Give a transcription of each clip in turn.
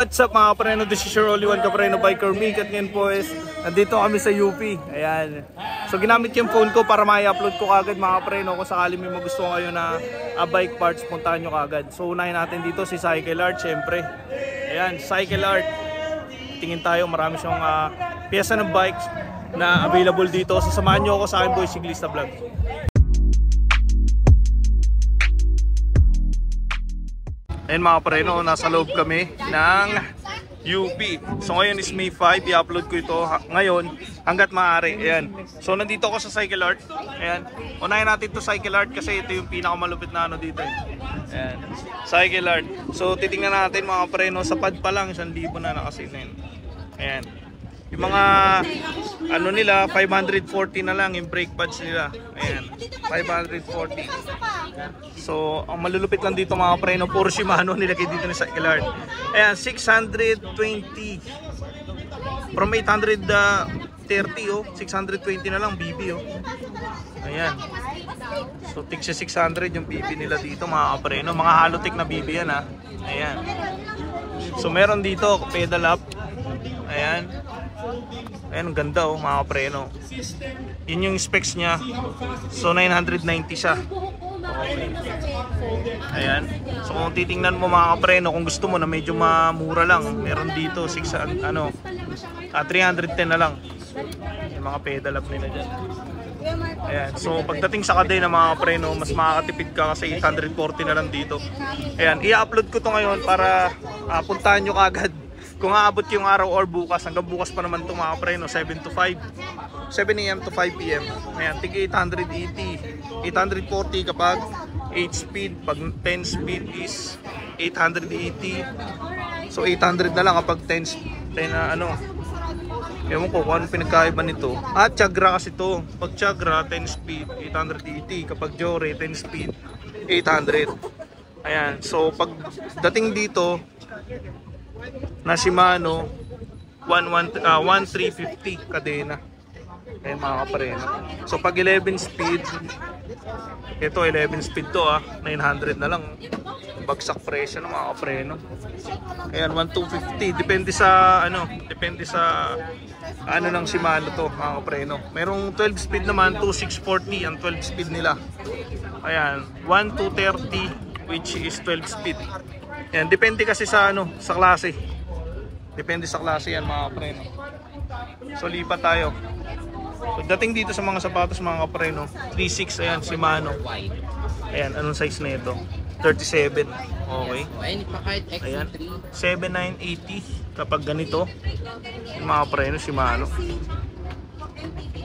What's up mga kapreno, this is your only one kapreno biker Mick at ngayon po is nandito kami sa UP. Ayan. So ginamit yung phone ko para ma-upload ko kagad mga kapreno kung sakali may magusto kayo na bike parts, puntahan nyo kagad. So unahin natin dito si Cycle Art syempre. Ayan, Cycle Art. Tingin tayo, marami siyang piyesa ng bikes na available dito. So samahan nyo ako sa akin boy Siglista Vlog. Ayan mga kapreno, nasa loob kami ng UP. So ngayon is May 5, i-upload ko ito ngayon hanggat maaari. Ayan. So nandito ako sa Cycle Art. Ayan. Unahin natin ito Cycle Art kasi ito yung pinakamalupit na ano dito. Ayan. Cycle Art. So titingnan natin mga kapreno, sa pad pa lang 1,000 na nakasinin. Ayan. Yung mga ano nila 540 na lang yung brake pads nila. Ayan. 540. So ang malulupit lang dito mga kapreno, puro Shimano nilagay dito ni Cycle Art. Ayan, 620 from 830 oh, 620 na lang BB oh. Ayan. So tigsa 600 yung BB nila dito mga kapreno, mga halotik na BB yan ha. Ayan. So meron dito pedal up. Ayan. Ayan, ang ganda oh mga kapreno. Yun yung specs niya. So 990 siya. Okay. Ayan. So kung titingnan mo mga kapreno, kung gusto mo na medyo mamura lang, meron dito 310 na lang. Yung mga pedal up nila dyan. Ayan. So pagdating sa kadena mga kapreno, mas makakatipid ka kasi 840 na lang dito. Ayan. I-upload ko to ngayon para puntahan nyo kagad. Kung aabot yung araw or bukas, hanggang bukas pa naman ito mga kapreno, 7 AM to 5 PM. Ayan, tig 880, 840 kapag 8 speed, pag 10 speed is 880. So 800 na lang kapag 10 ano. Ewan ko kung ano pinagkaiba nito. Tiagra kasi to. Pag Tiagra 10 speed 880, kapag Jore 10 speed 800. Ayan, so pag dating dito na Shimano 1350 kadena. Ayan mga kapreno. So pag 11 speed, ito 11 speed to 900 na lang. Bagsak presyo ng mga kapreno. Ayan 1250, depende sa ano ng Shimano to mga kapreno. Merong 12 speed naman 2640 ang 12 speed nila. Ayan 1230 which is 12 speed. Ayan, depende kasi sa sa klase. Depende sa klase yan mga kapreno. So lipat tayo. Pagdating dito sa mga sapatos mga kapreno, 36 ayan Shimano. Ayan, anong size na ito? 37. Okay. Ayan, 7980 kapag ganito. Yung mga kapreno Shimano.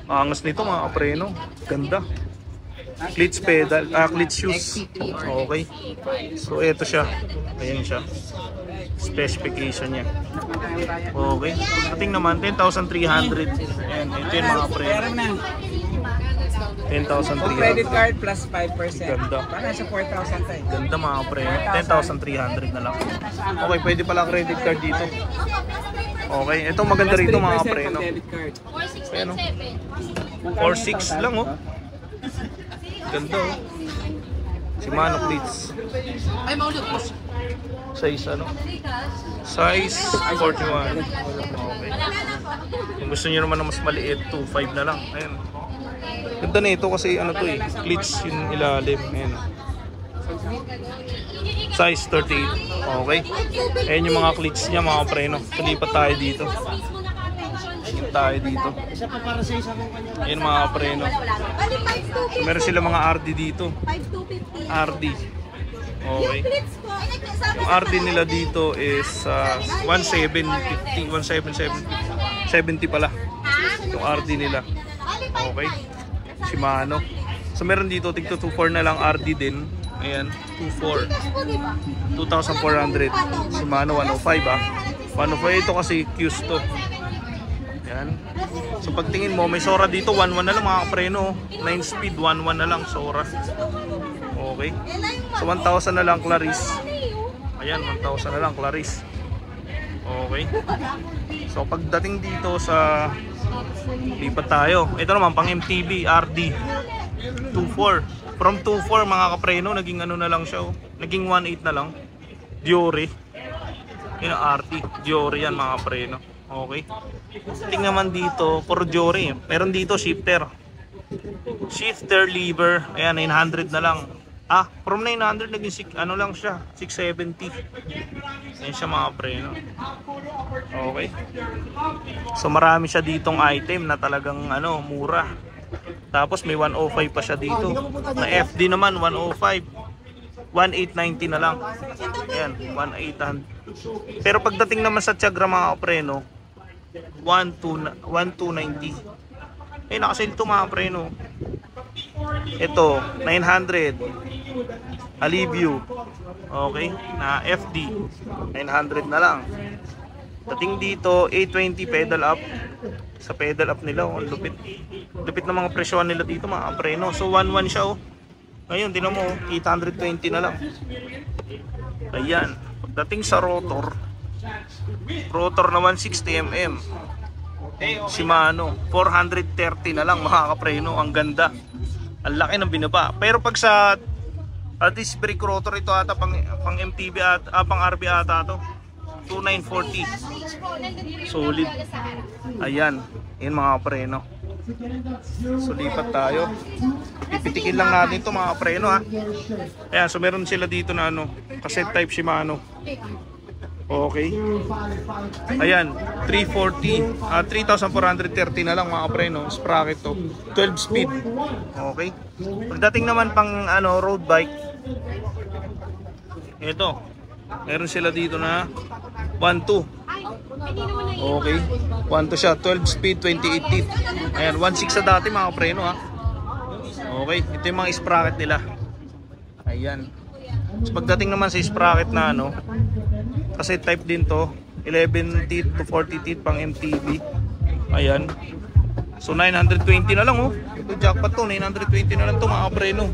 Angas nito mga kapreno. Ganda. Cleats pedal, cleats shoes. Okay. So ito siya. Ayan siya. Specification niya. Okay. Ating naman 10,300. Ayan, ito yung mga pre. 10,300. Credit card plus 5%. Ganda. Para sa 4,000 tayo. Ganda mga pre. 10,300 na lang. Okay, pwede pala credit card dito. Okay, ito maganda rito mga pre, no? Ayan, 4,600 lang oh. Ganda oh. Shimano cleats. Size ano? Size 41. Okay. Kung gusto niyo naman na mas maliit, 2.5 na lang. Ayan. Ganda na ito kasi ano to cleats yung ilalim. Ayan. Size 38. Okay. Ayan yung mga cleats niya mga preno. Palipat tayo dito. Ayan mga preno. So, meron sila mga RD dito. RD. Okay. Yung RD nila dito is 1750, 1770 pala. Yung RD nila. Okay. Shimano. So meron dito tigto 24 na lang RD din. Ayan, 24. 2,400. Shimano 105 105 ito kasi Qs to. Ayan. So pagtingin mo, may Sora dito 1.1 na lang mga kapreno. 9 speed 1.1 na lang Sora. Okay. So 1,000 na lang Claris. Ayan, 1,000 na lang Claris. Okay. So pagdating dito sa lipat tayo. Ito naman pang MTB RD 24. From 2.4 mga kapreno, naging ano na lang siya. Naging 1.8 na lang. Diore. Yun ang RT. Jory yan mga preno. Okay. Tingnan naman dito for Jory. Meron dito shifter. Shifter lever. Ayan, 900 na lang. From 900 naging ano lang siya, 670. Ayan siya mga preno. Okay. So marami siya ditong item na talagang ano, mura. Tapos may 105 pa siya dito. Na FD naman 105. 1890 na lang. Ayan, 1800. Pero pagdating naman sa Tiagra mga preno, 1290. Eh nakasale to mga preno. Ito 900 Alivio. Okay, na FD 900 na lang. Dating dito 820 pedal up. Sa pedal up nila, lupit. Lupit na mga presyon nila dito mga preno. So 11 siya oh. Ngayon din mo 820 na lang. Ayan, pagdating sa rotor na 160mm Shimano 430 na lang mga kapreno. Ang ganda, ang laki ng binaba. Pero pag sa disc brake rotor, ito ata pang MTB at pang RB ata to 2940. Solid. Ayan, yun mga kapreno. So lipat tayo. Pipitikin lang natin ito mga preno ha. Ayan, so meron sila dito na ano, cassette type Shimano. Okay. Ayan, 340, 3,430 na lang mga preno. Sprocket to, 12 speed. Okay. Pagdating naman pang ano, road bike, ito, meron sila dito na 1.2. Okay, 1.2 siya, 12 speed, 28 teeth. Ayan, 1.6 sa dati mga preno ha. Okay, ito yung mga sprocket nila. Ayan. So, pagdating naman sa sprocket na ano, kasi type din to, 11 teeth to 40 teeth pang MTB. Ayan. So 920 na lang oh. Ito jackpot to, 920 na lang to mga preno.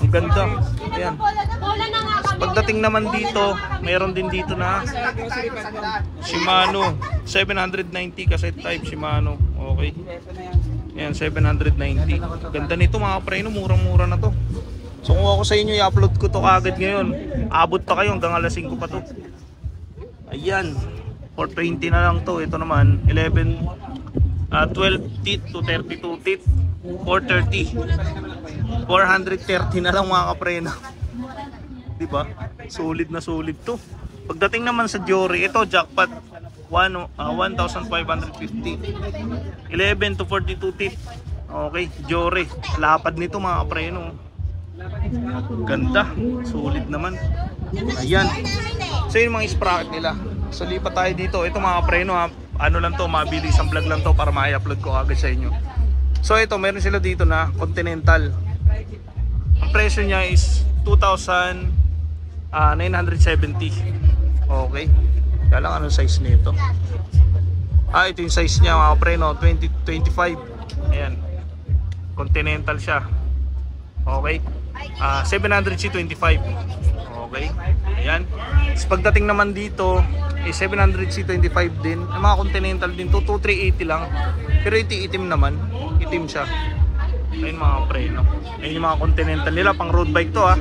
Ang ganda. Ayan. Pagdating naman dito, meron din dito na Shimano 790 cassette type Shimano. Okay. Ayan, 790. Ganda nito mga preno, murang-mura na to. So kung ako sa inyo, i-upload ko to kagad ngayon. Abot pa kayo hanggang alas 5 pa to. Ayan, 420 na lang to. Ito naman 12 teeth to 32 teeth, 430. 430 na lang mga kapreno. Diba? Solid na solid to. Pagdating naman sa Jory, ito jackpot 1,550. 11 to 42 teeth. Okay, Jory. Lapad nito mga kapreno. Ganda, solid naman. Ayan. So yung mga sprocket nila. So lipat tayo dito. Ito mga kapreno ha, ano lang to, mabilis ang vlog lang to para ma-upload ko agad sa inyo. So ito, meron sila dito na Continental. Ang presyo niya is 2,970. Okay. Kaya lang anong size nito. Ito yung size niya mga preno, 20-25. Ayan. Continental siya. Okay. 700C25. Okay. Ayan. So, pagdating naman dito, 700C25 din. Ang mga Continental din to, 2,380 lang. Pero itim naman. Itim siya. Ayun mga preno. Ayun yung mga Continental nila, pang road bike to ha.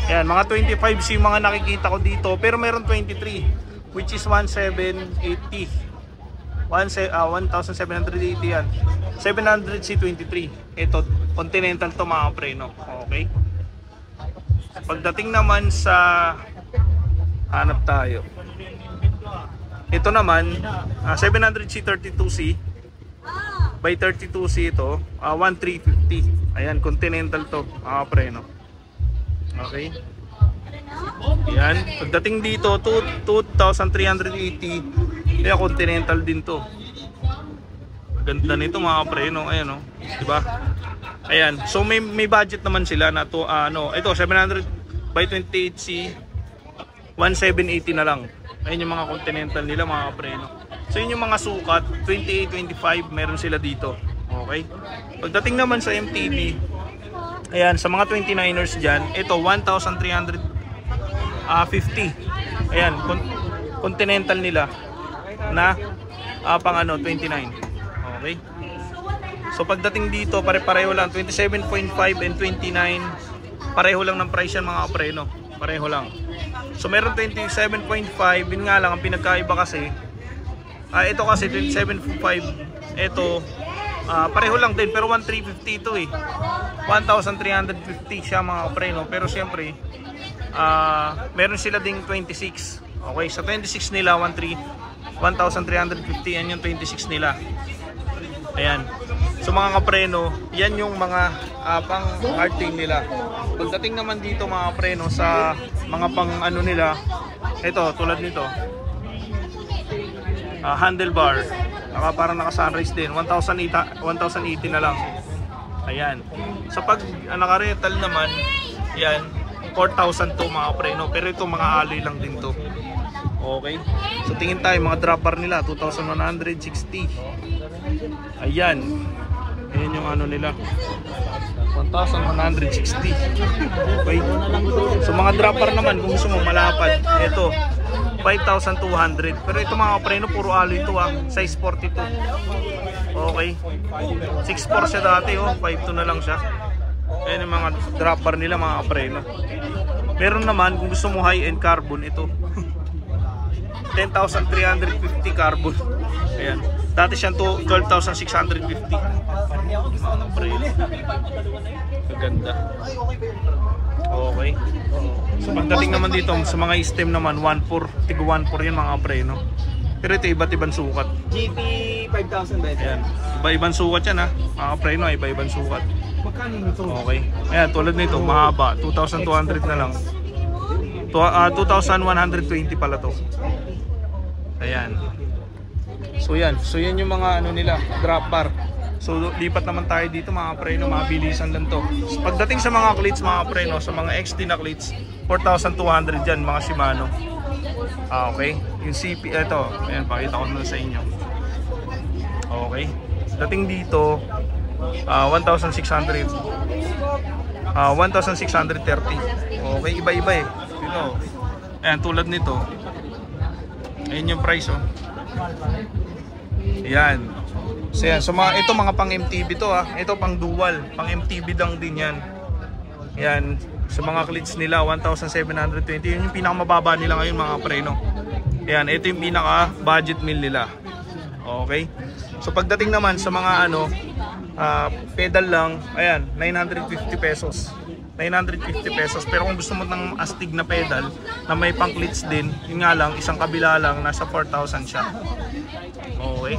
Ayan, mga 25C yung mga nakikita ko dito. Pero meron 23, which is 1,780. 1,780 yan. 700C23. Ito, Continental to mga preno. Okay. Pagdating naman sa hanap tayo. Ito naman 700C32C by 32C ito, 1,350. Ayan, Continental to mga preno. Okay. Ayan, pagdating dito 2,380. Kaya Continental din to. Ganda nito mga preno. Ayan oh, diba? Ayan, so may budget naman sila na to, ito 700 by 28C, 1,780 na lang. Ayun yung mga Continental nila mga preno. So yun yung mga sukat, 28, 25 meron sila dito. Okay. Pagdating naman sa MTB, ayan, sa mga 29ers dyan, ito 1,350. Ayan, Continental nila na pang 29. Okay. So pagdating dito, pare-pareho lang, 27.5 and 29, pareho lang ng price yan mga preno. Pareho lang. So meron 27.5, yun nga lang ang pinagkaiba kasi. Ito kasi 27.5, ito pareho lang din pero 1,350 ito eh. 1,350 siya mga kapreno. Pero siyempre meron sila ding 26. Okay, sa 26 nila 1,350, yan yung 26 nila. Ayan. So mga kapreno, yan yung mga pang hardtail nila. Pagdating naman dito mga kapreno sa mga pang ano nila, ito tulad nito. Handlebar. Parang naka-sunrise din. 1,080 na lang. Ayan. Sa pag naka-rental naman, yan 4,000 to mga kapreno. Pero ito mga alloy lang din to. Okay. So tingin tayo mga dropper nila 2,160. Ayan. Ayan yung ano nila 1,160. Okay. So mga dropper naman kung gusto mo malapad, ito 5,200. Pero ito mga kapreno puro alloy ito size 42. Okay. 6.4 siya dati 5.2 na lang siya. Ayan yung mga dropper nila mga kapreno. Meron naman kung gusto mo high-end carbon, ito 10,350 carbon. Ayan. Dati siyang 12,650. Mga preno. Kaganda. Okay. So pagdating naman dito sa mga stem naman 1.4, tigo 1.4 yan mga preno. Pero ito iba't ibang sukat. GT 5,000 ba ito? Ayan. Iba-ibang sukat yan mga preno, iba-ibang sukat. Magkano ito? Okay. Ayan, tulad nito, mahaba, 2,200 na lang. 2,120 pala to. Ayan. So yan yung mga ano nila, drop bar. So lipat naman tayo dito mga preno, mabilisan lang to. So, pagdating sa mga cleats mga preno, sa mga XT na cleats, 4,200 yan mga Shimano. Okay. Yung CP, ito, ayan, pakita ko na sa inyo. Okay. Dating dito 1,600. 1,630. Okay, iba-iba eh. Ito. Ayan, tulad nito. Ayan yung price Ayan. So yan, so ito mga pang MTB to Ito pang dual, pang MTB lang din yan. Ayan, sa mga cleats nila 1,720. Yun yung pinakamababa nila ngayon mga preno. Ayan, ito yung pinaka budget meal nila. Okay. So pagdating naman sa mga pedal lang, ayan, 950 pesos. 950 pesos. Pero kung gusto mo ng astig na pedal na may pang cleats din, yun nga lang, isang kabila lang, nasa 4,000 siya. Okay.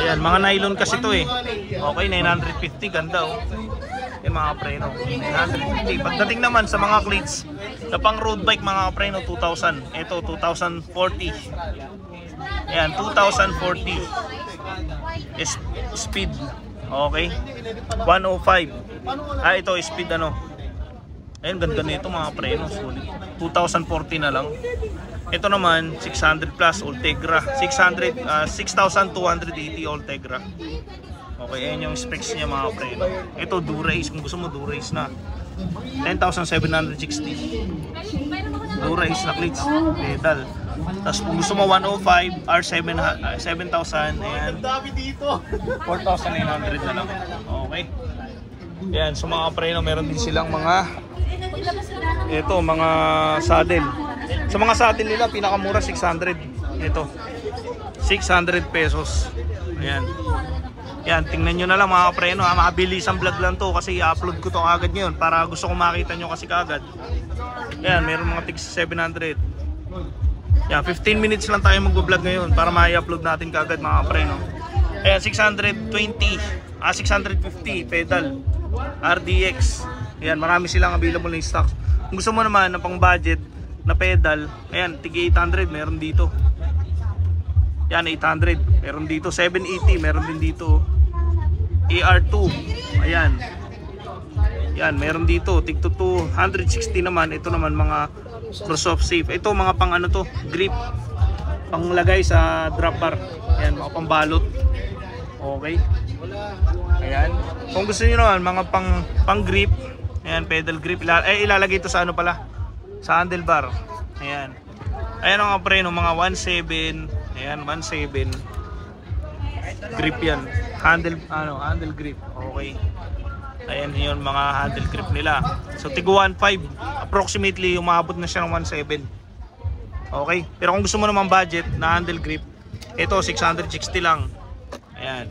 Ayan, mga nylon kasi to eh. Okay, 950, ganda Yung mga preno, 950. Pagdating naman sa mga cleats na pang road bike mga preno, 2,000. Ito, 2,040. Ayan, 2,040. Speed. Okay. 105. Ito speed Ayun, ganda nito mga preno, solid. 2,040 na lang. Ito naman 600 plus Ultegra. 6,280 Ultegra. Okay, ayun yung specs niya mga preno. Ito Dura-Ace, kung gusto mo Dura-Ace na 10,760. Dura-Ace na cleats, pedal. Tapos kung gusto mo 105 R7 7,000, ayan, 4,900 na lang. Okay. Ayan, so mga preno, meron din silang mga mga saddle. Sa mga saddle nila, pinakamura 600. Ito 600 pesos. Ayan. Yan, tingnan nyo na lang mga preno mabilis ang vlog lang to kasi i-upload ko to agad ngayon para gusto ko makita nyo kasi kagad. Ayan, meron mga tigs 700. Yan, 15 minutes lang tayo mag-vlog ngayon para ma-upload natin kagad mga preno. Ayan, 620 650 pedal RDX. Ayan, marami silang available na stock. Kung gusto mo naman ng pang budget na pedal, ayan, tig 800 meron dito. Yan, 800 meron dito. 780 meron din dito. AR2, ayan. Yan, meron dito. Tig 260 naman. Ito naman mga Cross-off safe. Ito mga pang to, grip. Panglagay sa drop bar. Ayan, mga pambalot. Okay. Ayan. Kung gusto niyo naman mga pang grip, ayan, pedal grip. Ilalagay ito sa pala? Sa handlebar. Ayan. Ayan mga preno, mga 1.7. Ayan, 1.7. Grip yan. Handle grip. Okay. Ayan yung mga handle grip nila. So tigo 1.5, approximately umabot na siya ng 1.7. Okay, pero kung gusto mo naman budget na handle grip, ito 660 lang. Ayan.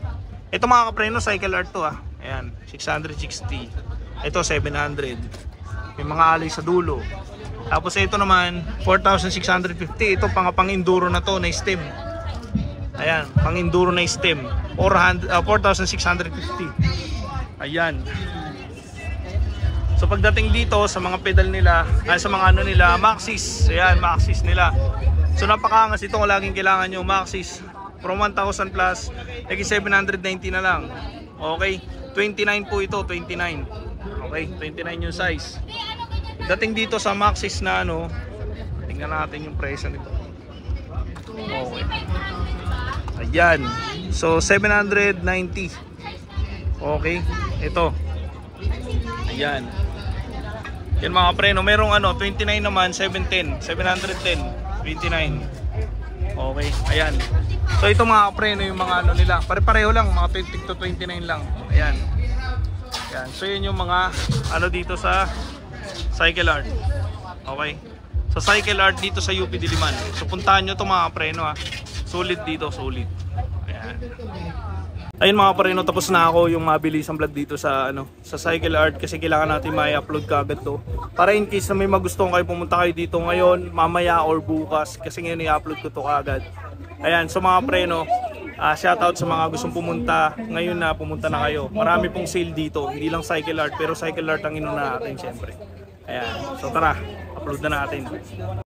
Ito mga kapreno, cycle art to ah. Ayan, 660. Ito 700. May mga alloy sa dulo. Tapos ito naman 4,650. Ito pang enduro na to na stem. Ayan, pang enduro na stem. 4,650. Ayan. So pagdating dito sa mga pedal nila, sa mga ano nila, Maxxis. Ayan, Maxxis nila. So napakaangas ito kung laging kailangan nyo, Maxxis. From 1,000 plus, naging 790 na lang. Okay, 29 po ito, 29. Okay, 29 yung size. Dating dito sa Maxxis na ano, tingnan natin yung presyo nito. Okay. Ayan. So 790. Okay, ito. Ayan. Yan mga preno, merong ano, 29 naman, 710, 710, 29. Okay, ayan. So ito mga preno yung mga ano nila, pare-pareho lang, mga 20 to 29 lang. Ayan. Ayan. So yun yung mga ano dito sa Cycle Art. Okay. Sa Cycle Art dito sa UP Diliman. So puntahan nyo to mga preno ha. Solid dito, solid. Ayan. Ayun mga preno, tapos na ako yung mabilisang vlog dito sa ano, sa Cycle Art kasi kailangan natin mai-upload kaagad to. Para in case na may magustuhan kayo, pumunta kayo dito ngayon, mamaya or bukas kasi ngayon i-upload ko to kaagad. Ayan, so mga preno, shoutout sa mga gustong pumunta. Ngayon na pumunta na kayo. Marami pong sale dito, hindi lang Cycle Art pero Cycle Art ang inuna natin syempre. Ayan, so tara, upload na natin.